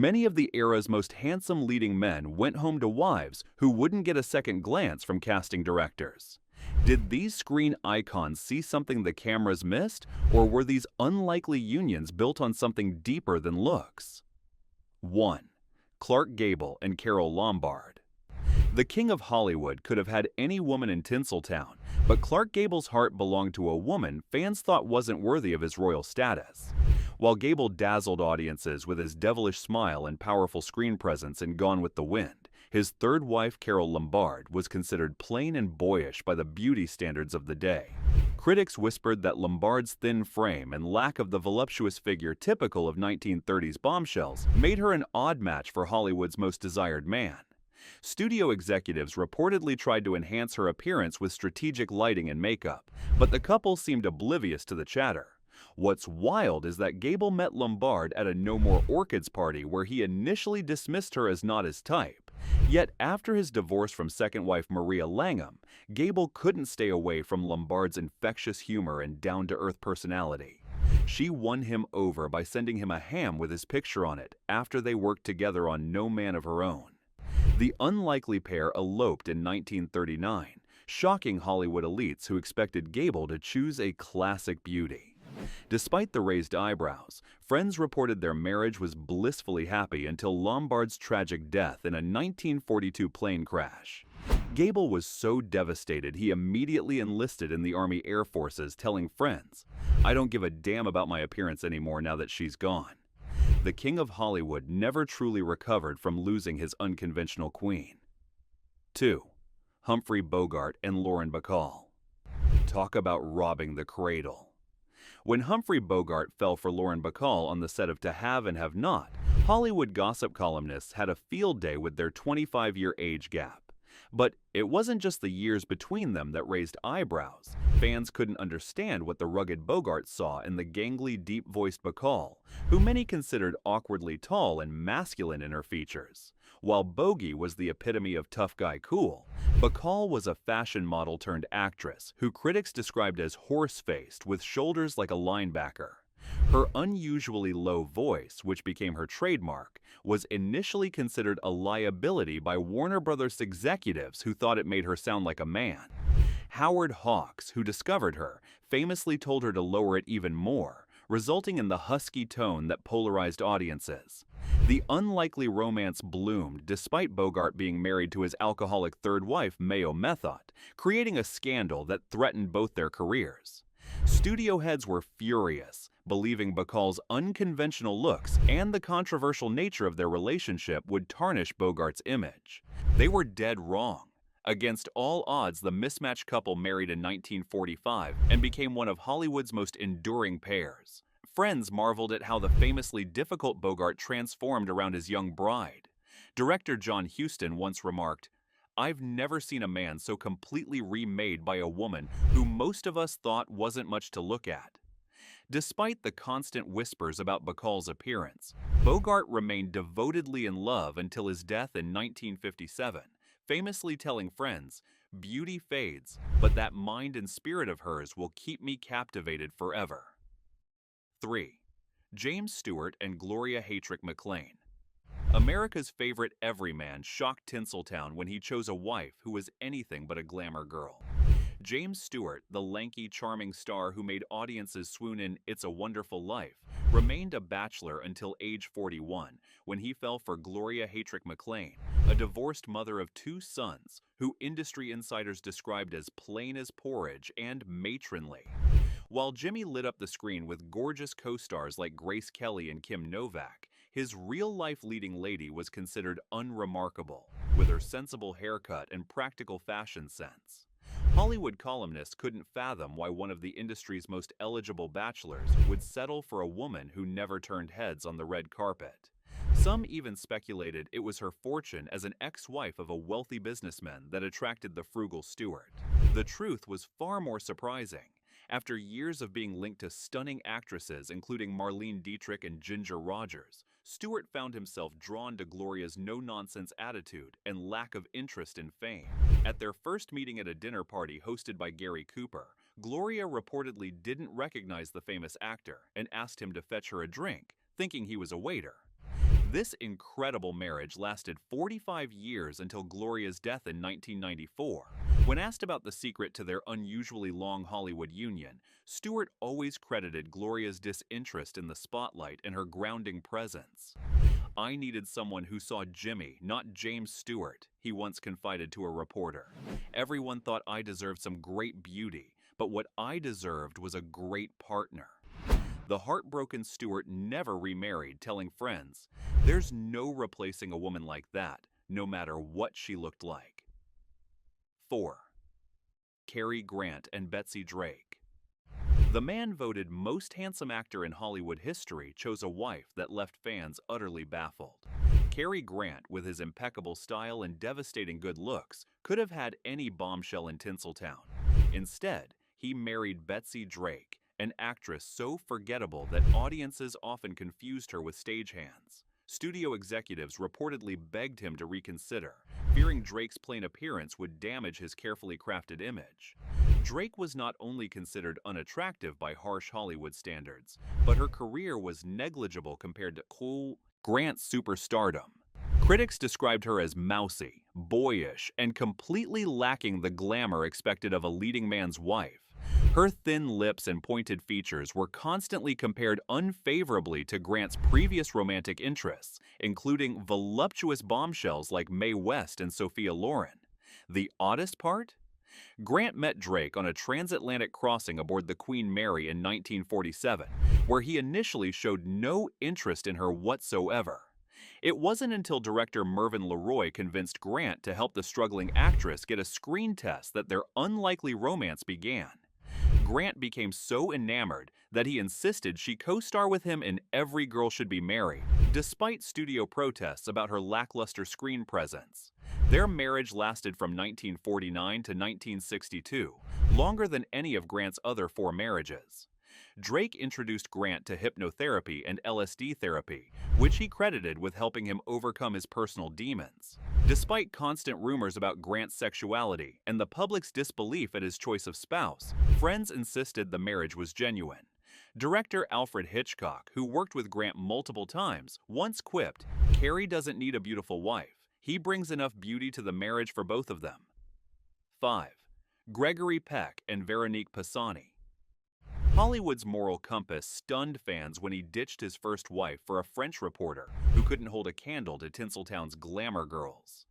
Many of the era's most handsome leading men went home to wives who wouldn't get a second glance from casting directors. Did these screen icons see something the cameras missed, or were these unlikely unions built on something deeper than looks? 1. Clark Gable and Carole Lombard. The king of Hollywood could have had any woman in Tinseltown, but Clark Gable's heart belonged to a woman fans thought wasn't worthy of his royal status. While Gable dazzled audiences with his devilish smile and powerful screen presence in Gone with the Wind, his third wife, Carole Lombard, was considered plain and boyish by the beauty standards of the day. Critics whispered that Lombard's thin frame and lack of the voluptuous figure typical of 1930s bombshells made her an odd match for Hollywood's most desired man. Studio executives reportedly tried to enhance her appearance with strategic lighting and makeup, but the couple seemed oblivious to the chatter. What's wild is that Gable met Lombard at a No More Orchids party where he initially dismissed her as not his type. Yet after his divorce from second wife Maria Langham, Gable couldn't stay away from Lombard's infectious humor and down-to-earth personality. She won him over by sending him a ham with his picture on it after they worked together on No Man of Her Own. The unlikely pair eloped in 1939, shocking Hollywood elites who expected Gable to choose a classic beauty. Despite the raised eyebrows, friends reported their marriage was blissfully happy until Lombard's tragic death in a 1942 plane crash. Gable was so devastated he immediately enlisted in the Army Air Forces, telling friends, "I don't give a damn about my appearance anymore now that she's gone." The king of Hollywood never truly recovered from losing his unconventional queen. 2. Humphrey Bogart and Lauren Bacall. Talk about robbing the cradle. When Humphrey Bogart fell for Lauren Bacall on the set of To Have and Have Not, Hollywood gossip columnists had a field day with their 25-year age gap. But it wasn't just the years between them that raised eyebrows. Fans couldn't understand what the rugged Bogart saw in the gangly, deep-voiced Bacall, who many considered awkwardly tall and masculine in her features. While Bogey was the epitome of tough guy cool, Bacall was a fashion model turned actress who critics described as horse-faced with shoulders like a linebacker. Her unusually low voice, which became her trademark, was initially considered a liability by Warner Brothers executives who thought it made her sound like a man. Howard Hawks, who discovered her, famously told her to lower it even more, resulting in the husky tone that polarized audiences. The unlikely romance bloomed despite Bogart being married to his alcoholic third wife, Mayo Methot, creating a scandal that threatened both their careers. Studio heads were furious, believing Bacall's unconventional looks and the controversial nature of their relationship would tarnish Bogart's image. They were dead wrong. Against all odds, the mismatched couple married in 1945 and became one of Hollywood's most enduring pairs. Friends marveled at how the famously difficult Bogart transformed around his young bride. Director John Huston once remarked, "I've never seen a man so completely remade by a woman who most of us thought wasn't much to look at." Despite the constant whispers about Bacall's appearance, Bogart remained devotedly in love until his death in 1957, famously telling friends, "Beauty fades, but that mind and spirit of hers will keep me captivated forever." 3. James Stewart and Gloria Hatrich McLean. America's favorite everyman shocked Tinseltown when he chose a wife who was anything but a glamour girl. James Stewart, the lanky, charming star who made audiences swoon in It's a Wonderful Life, remained a bachelor until age 41, when he fell for Gloria Hatrich McLean, a divorced mother of 2 sons, who industry insiders described as plain as porridge and matronly. While Jimmy lit up the screen with gorgeous co-stars like Grace Kelly and Kim Novak, his real-life leading lady was considered unremarkable, with her sensible haircut and practical fashion sense. Hollywood columnists couldn't fathom why one of the industry's most eligible bachelors would settle for a woman who never turned heads on the red carpet. Some even speculated it was her fortune as an ex-wife of a wealthy businessman that attracted the frugal Stewart. The truth was far more surprising. After years of being linked to stunning actresses including Marlene Dietrich and Ginger Rogers, Stewart found himself drawn to Gloria's no-nonsense attitude and lack of interest in fame. At their first meeting at a dinner party hosted by Gary Cooper, Gloria reportedly didn't recognize the famous actor and asked him to fetch her a drink, thinking he was a waiter. This incredible marriage lasted 45 years until Gloria's death in 1994. When asked about the secret to their unusually long Hollywood union, Stewart always credited Gloria's disinterest in the spotlight and her grounding presence. "I needed someone who saw Jimmy, not James Stewart," he once confided to a reporter. "Everyone thought I deserved some great beauty, but what I deserved was a great partner." The heartbroken Stewart never remarried, telling friends, "There's no replacing a woman like that, no matter what she looked like." 4. Cary Grant and Betsy Drake. The man voted most handsome actor in Hollywood history chose a wife that left fans utterly baffled. Cary Grant, with his impeccable style and devastating good looks, could have had any bombshell in Tinseltown. Instead, he married Betsy Drake, an actress so forgettable that audiences often confused her with stagehands. Studio executives reportedly begged him to reconsider, fearing Drake's plain appearance would damage his carefully crafted image. Drake was not only considered unattractive by harsh Hollywood standards, but her career was negligible compared to Grant's superstardom. Critics described her as mousy, boyish, and completely lacking the glamour expected of a leading man's wife. Her thin lips and pointed features were constantly compared unfavorably to Grant's previous romantic interests, including voluptuous bombshells like Mae West and Sophia Loren. The oddest part? Grant met Drake on a transatlantic crossing aboard the Queen Mary in 1947, where he initially showed no interest in her whatsoever. It wasn't until director Mervyn LeRoy convinced Grant to help the struggling actress get a screen test that their unlikely romance began. Grant became so enamored that he insisted she co-star with him in Every Girl Should Be Married, despite studio protests about her lackluster screen presence. Their marriage lasted from 1949 to 1962, longer than any of Grant's other 4 marriages. Drake introduced Grant to hypnotherapy and LSD therapy, which he credited with helping him overcome his personal demons. Despite constant rumors about Grant's sexuality and the public's disbelief at his choice of spouse, friends insisted the marriage was genuine. Director Alfred Hitchcock, who worked with Grant multiple times, once quipped, "Cary doesn't need a beautiful wife. He brings enough beauty to the marriage for both of them." 5. Gregory Peck and Veronique Pisani. Hollywood's moral compass stunned fans when he ditched his first wife for a French reporter who couldn't hold a candle to Tinseltown's glamour girls.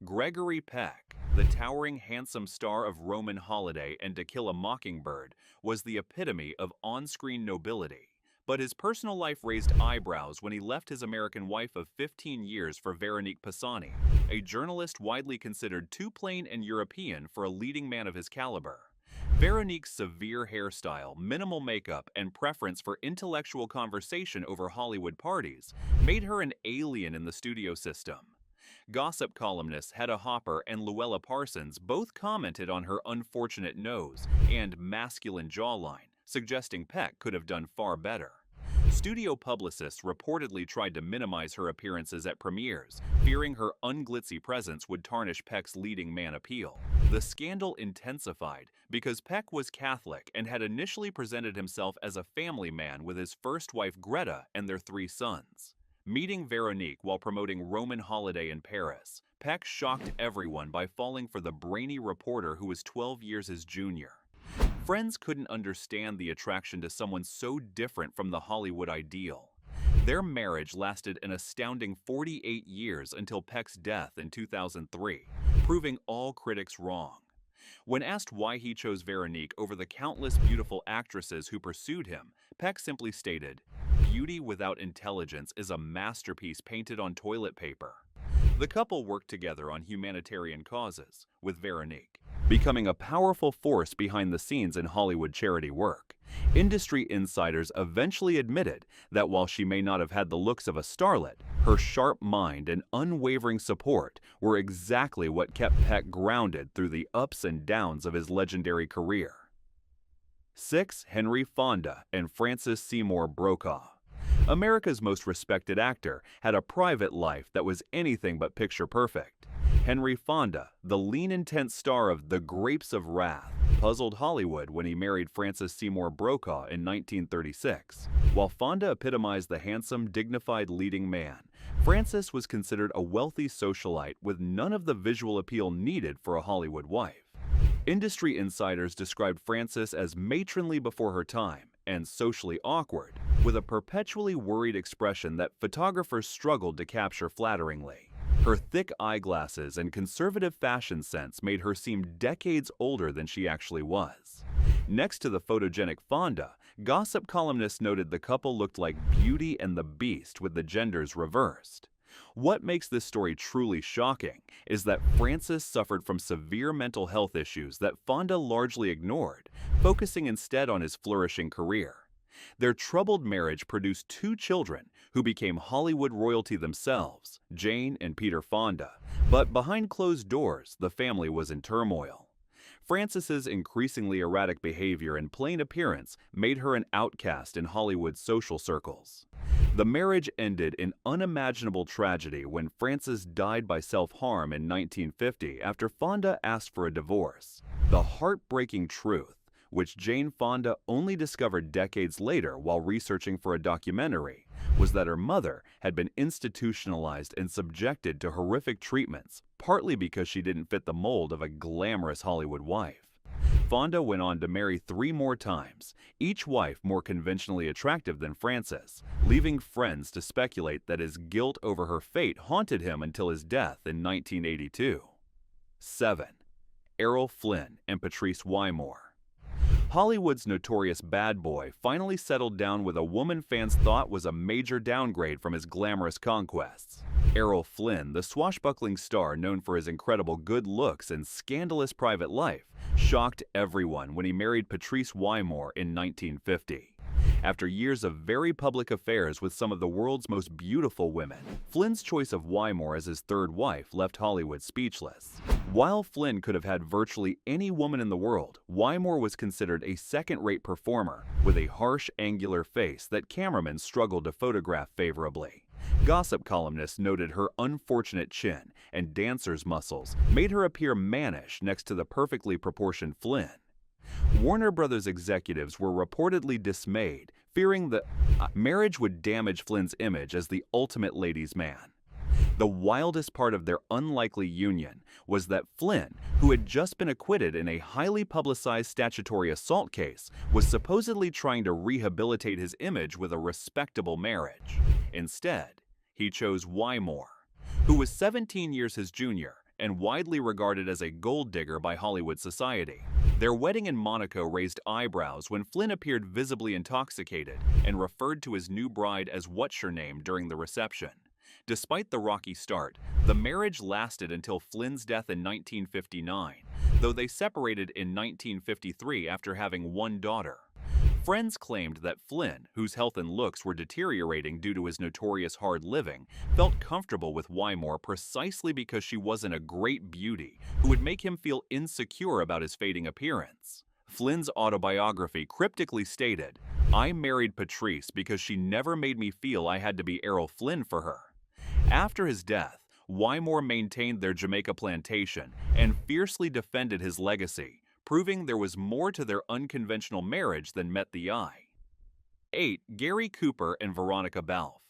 Gregory Peck, the towering handsome star of Roman Holiday and To Kill a Mockingbird, was the epitome of on-screen nobility. But his personal life raised eyebrows when he left his American wife of 15 years for Veronique Pisani, a journalist widely considered too plain and European for a leading man of his caliber. Veronique's severe hairstyle, minimal makeup, and preference for intellectual conversation over Hollywood parties made her an alien in the studio system. Gossip columnists Hedda Hopper and Luella Parsons both commented on her unfortunate nose and masculine jawline, suggesting Peck could have done far better. Studio publicists reportedly tried to minimize her appearances at premieres, fearing her unglitzy presence would tarnish Peck's leading man appeal. The scandal intensified because Peck was Catholic and had initially presented himself as a family man with his first wife Greta and their 3 sons. Meeting Veronique while promoting Roman Holiday in Paris, Peck shocked everyone by falling for the brainy reporter who was 12 years his junior. Friends couldn't understand the attraction to someone so different from the Hollywood ideal. Their marriage lasted an astounding 48 years until Peck's death in 2003, proving all critics wrong. When asked why he chose Veronique over the countless beautiful actresses who pursued him, Peck simply stated, "Beauty without intelligence is a masterpiece painted on toilet paper." The couple worked together on humanitarian causes, with Veronique becoming a powerful force behind the scenes in Hollywood charity work. Industry insiders eventually admitted that while she may not have had the looks of a starlet, her sharp mind and unwavering support were exactly what kept Peck grounded through the ups and downs of his legendary career. 6. Henry Fonda and Frances Seymour Brokaw. America's most respected actor had a private life that was anything but picture perfect. Henry Fonda, the lean, intense star of The Grapes of Wrath, puzzled Hollywood when he married Frances Seymour Brokaw in 1936. While Fonda epitomized the handsome, dignified leading man, Frances was considered a wealthy socialite with none of the visual appeal needed for a Hollywood wife. Industry insiders described Frances as matronly before her time and socially awkward, with a perpetually worried expression that photographers struggled to capture flatteringly. Her thick eyeglasses and conservative fashion sense made her seem decades older than she actually was. Next to the photogenic Fonda, gossip columnists noted the couple looked like Beauty and the Beast with the genders reversed. What makes this story truly shocking is that Frances suffered from severe mental health issues that Fonda largely ignored, focusing instead on his flourishing career. Their troubled marriage produced 2 children who became Hollywood royalty themselves, Jane and Peter Fonda. But behind closed doors, the family was in turmoil. Frances's increasingly erratic behavior and plain appearance made her an outcast in Hollywood's social circles. The marriage ended in unimaginable tragedy when Frances died by self-harm in 1950 after Fonda asked for a divorce. The heartbreaking truth, which Jane Fonda only discovered decades later while researching for a documentary, was that her mother had been institutionalized and subjected to horrific treatments, partly because she didn't fit the mold of a glamorous Hollywood wife. Fonda went on to marry 3 more times, each wife more conventionally attractive than Frances, leaving friends to speculate that his guilt over her fate haunted him until his death in 1982. 7. Errol Flynn and Patrice Wymore. Hollywood's notorious bad boy finally settled down with a woman fans thought was a major downgrade from his glamorous conquests. Errol Flynn, the swashbuckling star known for his incredible good looks and scandalous private life, shocked everyone when he married Patrice Wymore in 1950. After years of very public affairs with some of the world's most beautiful women, Flynn's choice of Wymore as his 3rd wife left Hollywood speechless. While Flynn could have had virtually any woman in the world, Wymore was considered a second-rate performer with a harsh, angular face that cameramen struggled to photograph favorably. Gossip columnists noted her unfortunate chin and dancer's muscles made her appear mannish next to the perfectly proportioned Flynn. Warner Brothers executives were reportedly dismayed, fearing the marriage would damage Flynn's image as the ultimate ladies' man. The wildest part of their unlikely union was that Flynn, who had just been acquitted in a highly publicized statutory assault case, was supposedly trying to rehabilitate his image with a respectable marriage. Instead, he chose Wymore, who was 17 years his junior and widely regarded as a gold digger by Hollywood society. Their wedding in Monaco raised eyebrows when Flynn appeared visibly intoxicated and referred to his new bride as what's-her-name during the reception. Despite the rocky start, the marriage lasted until Flynn's death in 1959, though they separated in 1953 after having 1 daughter. Friends claimed that Flynn, whose health and looks were deteriorating due to his notorious hard living, felt comfortable with Wymore precisely because she wasn't a great beauty who would make him feel insecure about his fading appearance. Flynn's autobiography cryptically stated, "I married Patrice because she never made me feel I had to be Errol Flynn for her." After his death, Wymore maintained their Jamaica plantation and fiercely defended his legacy, proving there was more to their unconventional marriage than met the eye. 8. Gary Cooper and Veronica Balfe.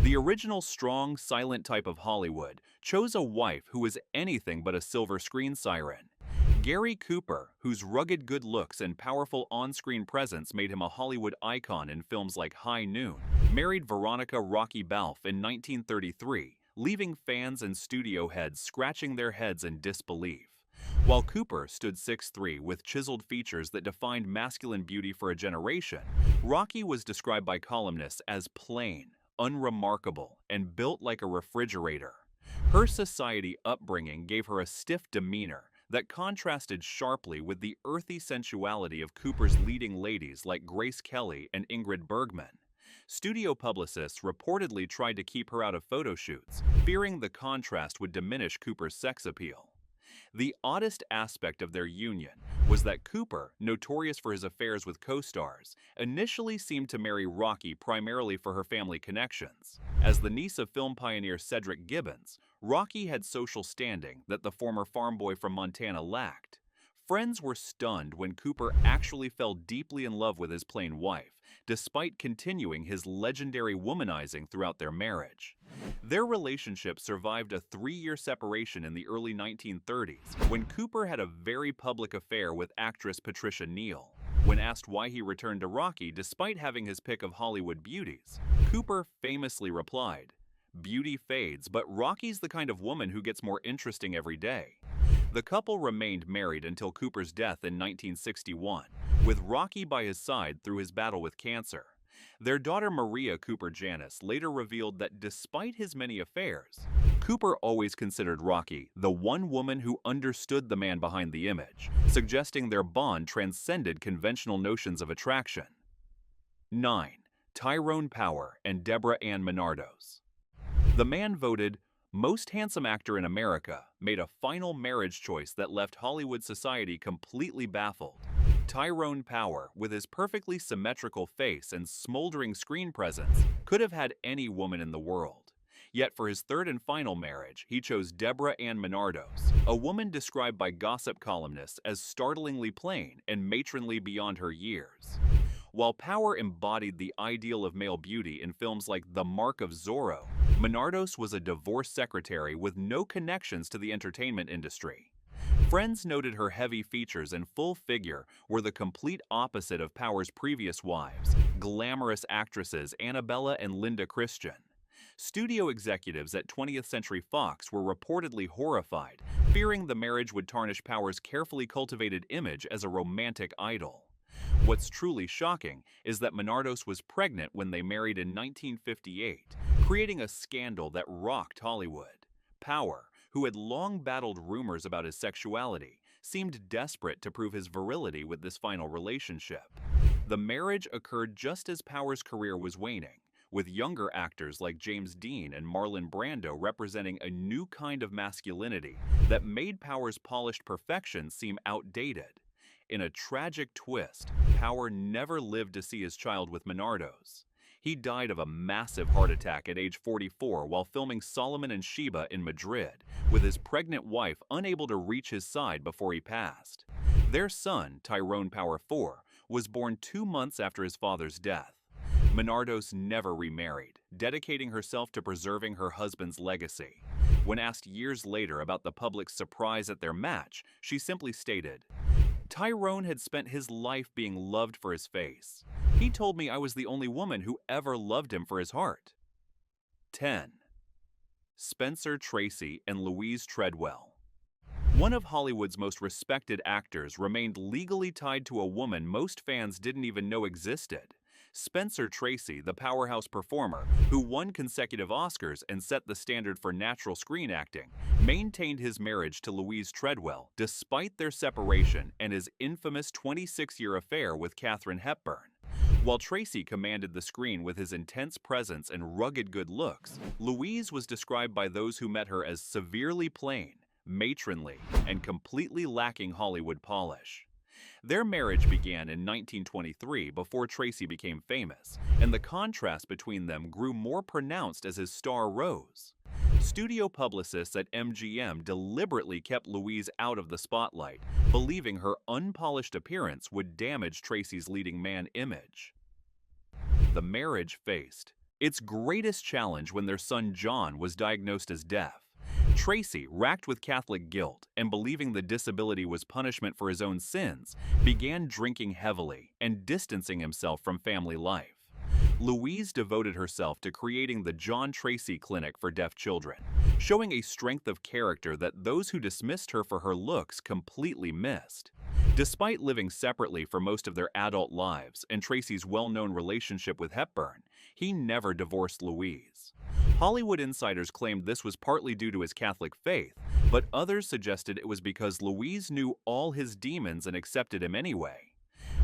The original strong, silent type of Hollywood chose a wife who was anything but a silver screen siren. Gary Cooper, whose rugged good looks and powerful on-screen presence made him a Hollywood icon in films like High Noon, married Veronica "Rocky" Balfe in 1933, leaving fans and studio heads scratching their heads in disbelief. While Cooper stood 6'3" with chiseled features that defined masculine beauty for a generation, Rocky was described by columnists as plain, unremarkable, and built like a refrigerator. Her society upbringing gave her a stiff demeanor that contrasted sharply with the earthy sensuality of Cooper's leading ladies like Grace Kelly and Ingrid Bergman. Studio publicists reportedly tried to keep her out of photo shoots, fearing the contrast would diminish Cooper's sex appeal. The oddest aspect of their union was that Cooper, notorious for his affairs with co-stars, initially seemed to marry Rocky primarily for her family connections. As the niece of film pioneer Cedric Gibbons, Rocky had social standing that the former farm boy from Montana lacked. Friends were stunned when Cooper actually fell deeply in love with his plain wife, despite continuing his legendary womanizing throughout their marriage. Their relationship survived a 3-year separation in the early 1930s, when Cooper had a very public affair with actress Patricia Neal. When asked why he returned to Rocky despite having his pick of Hollywood beauties, Cooper famously replied, "Beauty fades, but Rocky's the kind of woman who gets more interesting every day." The couple remained married until Cooper's death in 1961, with Rocky by his side through his battle with cancer. Their daughter Maria Cooper Janis later revealed that despite his many affairs, Cooper always considered Rocky the one woman who understood the man behind the image, suggesting their bond transcended conventional notions of attraction. 9. Tyrone Power and Deborah Ann Menardos. The man voted most handsome actor in America made a final marriage choice that left Hollywood society completely baffled. Tyrone Power, with his perfectly symmetrical face and smoldering screen presence, could have had any woman in the world. Yet for his third and final marriage, he chose Deborah Ann Menardos, a woman described by gossip columnists as startlingly plain and matronly beyond her years. While Power embodied the ideal of male beauty in films like The Mark of Zorro, Menardos was a divorced secretary with no connections to the entertainment industry. Friends noted her heavy features and full figure were the complete opposite of Power's previous wives, glamorous actresses Annabella and Linda Christian. Studio executives at 20th Century Fox were reportedly horrified, fearing the marriage would tarnish Power's carefully cultivated image as a romantic idol. What's truly shocking is that Menardos was pregnant when they married in 1958, creating a scandal that rocked Hollywood. Power, who had long battled rumors about his sexuality, seemed desperate to prove his virility with this final relationship. The marriage occurred just as Power's career was waning, with younger actors like James Dean and Marlon Brando representing a new kind of masculinity that made Power's polished perfection seem outdated. In a tragic twist, Power never lived to see his child with Menardos. He died of a massive heart attack at age 44 while filming Solomon and Sheba in Madrid, with his pregnant wife unable to reach his side before he passed. Their son, Tyrone Power IV, was born 2 months after his father's death. Menardos never remarried, dedicating herself to preserving her husband's legacy. When asked years later about the public's surprise at their match, she simply stated, "Tyrone had spent his life being loved for his face. He told me I was the only woman who ever loved him for his heart." 10. Spencer Tracy and Louise Treadwell. One of Hollywood's most respected actors remained legally tied to a woman most fans didn't even know existed. Spencer Tracy, the powerhouse performer, who won consecutive Oscars and set the standard for natural screen acting, maintained his marriage to Louise Treadwell despite their separation and his infamous 26-year affair with Katharine Hepburn. While Tracy commanded the screen with his intense presence and rugged good looks, Louise was described by those who met her as severely plain, matronly, and completely lacking Hollywood polish. Their marriage began in 1923 before Tracy became famous, and the contrast between them grew more pronounced as his star rose. Studio publicists at MGM deliberately kept Louise out of the spotlight, believing her unpolished appearance would damage Tracy's leading man image. The marriage faced its greatest challenge when their son John was diagnosed as deaf. Tracy, racked with Catholic guilt and believing the disability was punishment for his own sins, began drinking heavily and distancing himself from family life. Louise devoted herself to creating the John Tracy Clinic for Deaf Children, showing a strength of character that those who dismissed her for her looks completely missed. Despite living separately for most of their adult lives and Tracy's well-known relationship with Hepburn, he never divorced Louise. Hollywood insiders claimed this was partly due to his Catholic faith, but others suggested it was because Louise knew all his demons and accepted him anyway.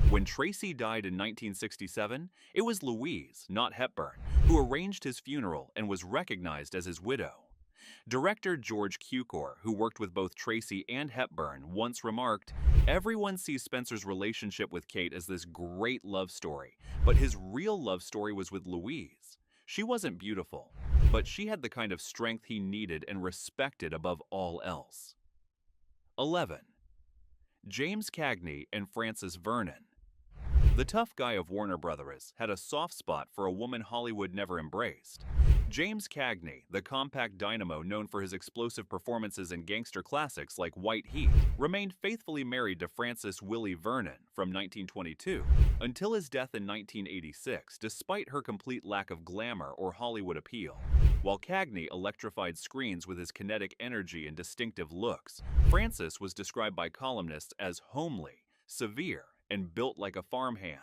When Tracy died in 1967, it was Louise, not Hepburn, who arranged his funeral and was recognized as his widow. Director George Cukor, who worked with both Tracy and Hepburn, once remarked, "Everyone sees Spencer's relationship with Kate as this great love story, but his real love story was with Louise. She wasn't beautiful, but she had the kind of strength he needed and respected above all else. 11. James Cagney and Frances Vernon. The tough guy of Warner Brothers had a soft spot for a woman Hollywood never embraced. James Cagney, the compact dynamo known for his explosive performances in gangster classics like White Heat, remained faithfully married to Frances Willie Vernon from 1922 until his death in 1986, despite her complete lack of glamour or Hollywood appeal. While Cagney electrified screens with his kinetic energy and distinctive looks, Frances was described by columnists as homely, severe, and built like a farmhand.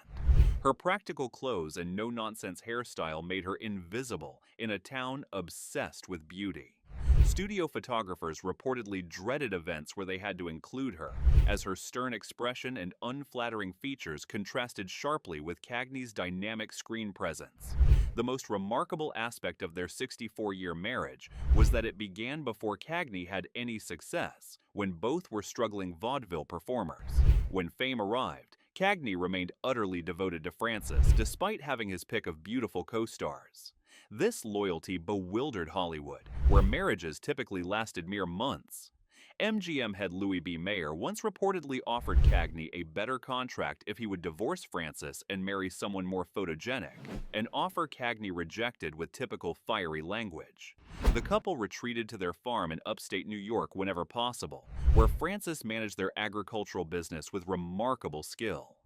Her practical clothes and no-nonsense hairstyle made her invisible in a town obsessed with beauty. Studio photographers reportedly dreaded events where they had to include her, as her stern expression and unflattering features contrasted sharply with Cagney's dynamic screen presence. The most remarkable aspect of their 64-year marriage was that it began before Cagney had any success, when both were struggling vaudeville performers. When fame arrived, Cagney remained utterly devoted to Frances, despite having his pick of beautiful co-stars. This loyalty bewildered Hollywood, where marriages typically lasted mere months. MGM head Louis B. Mayer once reportedly offered Cagney a better contract if he would divorce Frances and marry someone more photogenic, an offer Cagney rejected with typical fiery language. The couple retreated to their farm in upstate New York whenever possible, where Frances managed their agricultural business with remarkable skill.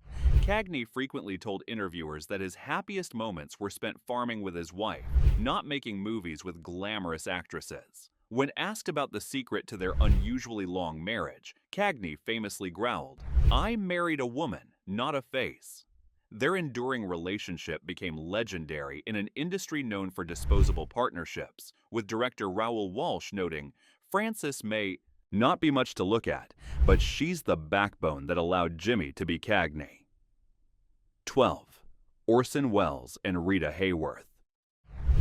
Cagney frequently told interviewers that his happiest moments were spent farming with his wife, not making movies with glamorous actresses. When asked about the secret to their unusually long marriage, Cagney famously growled, "I married a woman, not a face." Their enduring relationship became legendary in an industry known for disposable partnerships, with director Raoul Walsh noting, "Frances may not be much to look at, but she's the backbone that allowed Jimmy to be Cagney." 12. Orson Welles and Rita Hayworth.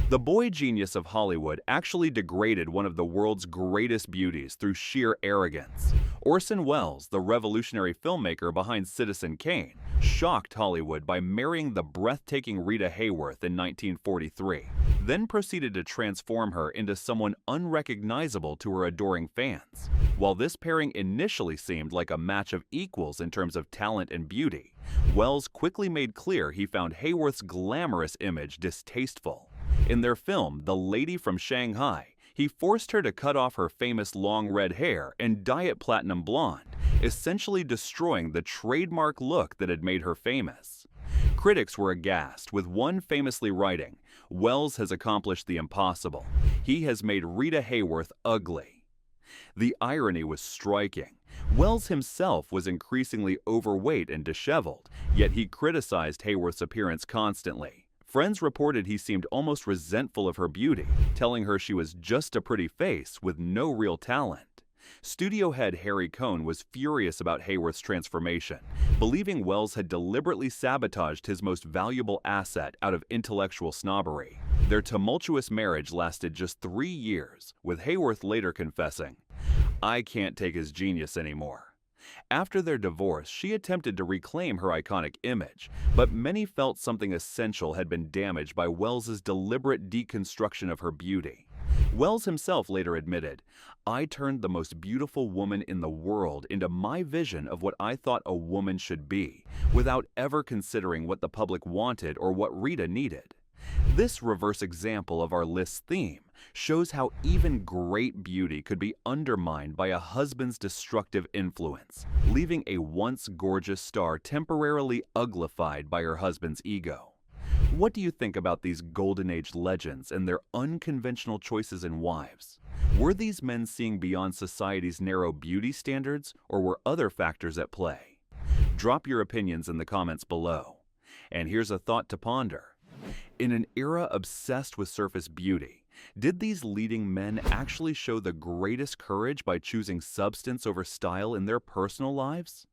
The boy genius of Hollywood actually degraded one of the world's greatest beauties through sheer arrogance. Orson Welles, the revolutionary filmmaker behind Citizen Kane, shocked Hollywood by marrying the breathtaking Rita Hayworth in 1943, then proceeded to transform her into someone unrecognizable to her adoring fans. While this pairing initially seemed like a match of equals in terms of talent and beauty, Welles quickly made clear he found Hayworth's glamorous image distasteful. In their film, The Lady from Shanghai, he forced her to cut off her famous long red hair and dye it platinum blonde, essentially destroying the trademark look that had made her famous. Critics were aghast, with one famously writing, "Welles has accomplished the impossible. He has made Rita Hayworth ugly." The irony was striking. Welles himself was increasingly overweight and disheveled, yet he criticized Hayworth's appearance constantly. Friends reported he seemed almost resentful of her beauty, telling her she was just a pretty face with no real talent. Studio head Harry Cohn was furious about Hayworth's transformation, believing Welles had deliberately sabotaged his most valuable asset out of intellectual snobbery. Their tumultuous marriage lasted just 3 years, with Hayworth later confessing, "I can't take his genius anymore." After their divorce, she attempted to reclaim her iconic image, but many felt something essential had been damaged by Welles's deliberate deconstruction of her beauty. Welles himself later admitted, "I turned the most beautiful woman in the world into my vision of what I thought a woman should be, without ever considering what the public wanted or what Rita needed." This reverse example of our list's theme shows how even great beauty could be undermined by a husband's destructive influence, leaving a once gorgeous star temporarily uglified by her husband's ego. What do you think about these Golden Age legends and their unconventional choices in wives? Were these men seeing beyond society's narrow beauty standards, or were other factors at play? Drop your opinions in the comments below. And here's a thought to ponder. In an era obsessed with surface beauty, did these leading men actually show the greatest courage by choosing substance over style in their personal lives?